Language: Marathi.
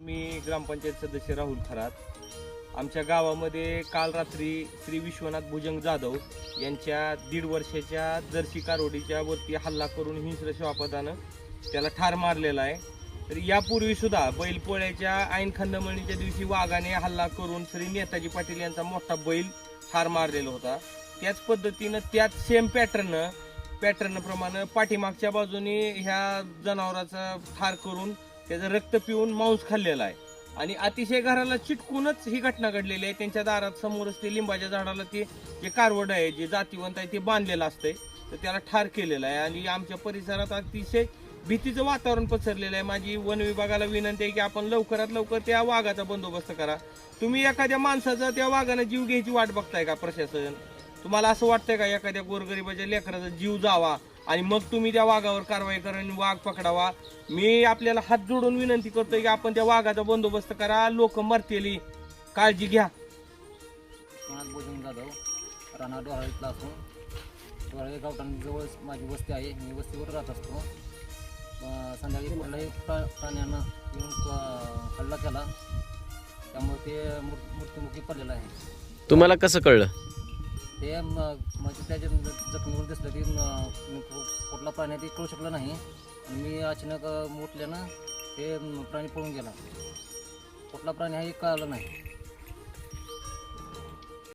मी ग्रामपंचायत सदस्य राहुल खरात. आमच्या गावामध्ये काल रात्री श्री विश्वनाथ भुजंग जाधव यांच्या 1.5 वर्षाच्या जर्सी कारवडीच्या वरती हल्ला करून हिंस्र श्वापदानं त्याला ठार मारलेला आहे. तर यापूर्वी सुद्धा बैलपोळ्याच्या ऐन खंडमळणीच्या दिवशी वाघाने हल्ला करून श्री नेताजी पाटील यांचा मोठा बैल ठार मारलेला होता. त्याच पद्धतीनं त्याच सेम पॅटर्न प्रमाणे पाठीमागच्या बाजूने ह्या जनावराचा ठार करून त्याचं रक्त पिऊन मांस खाल्लेला आहे आणि अतिशय घराला चिटकूनच ही घटना घडलेली आहे. त्यांच्या दारात समोरच ते लिंबाच्या झाडाला ते जे कारवड आहे जे जातीवंत आहे ते बांधलेलं असतंय, तर त्याला ठार केलेलं आहे. आणि आमच्या परिसरात अतिशय भीतीचं वातावरण पसरलेलं आहे. माझी वन विभागाला विनंती आहे की आपण लवकरात लवकर त्या वाघाचा बंदोबस्त करा. तुम्ही एखाद्या माणसाचा त्या वाघानं जीव घ्यायची वाट बघताय का प्रशासन? तुम्हाला असं वाटतंय का एखाद्या गोरगरिबाच्या लेकराचा जीव जावा आणि मग तुम्ही त्या वाघावर कारवाई करा आणि वाघ पकडावा? मी आपल्याला हात जोडून विनंती करतोय की आपण त्या वाघाचा बंदोबस्त करा. लोक मरतेली, काळजी घ्या. भुजंग जाधव राणा डोहाळीतला असून डोहाळी गावठाणाजवळ माझी वस्ती आहे. मी वस्तीवर राहत असतो. संध्याकाळी कुठल्याही प्राण्यांना येऊन हल्ला केला, त्यामुळे ते मृत्युमुखी पडलेलं आहे. तुम्हाला कसं कळलं? ते म्हणजे त्याच्या जखमीवर दिसलं की कुठला प्राणी ते कळू शकलं नाही. मी अचानक उठल्यानं ते प्राणी पळून गेला. कुठला प्राणी हा कळलं नाही.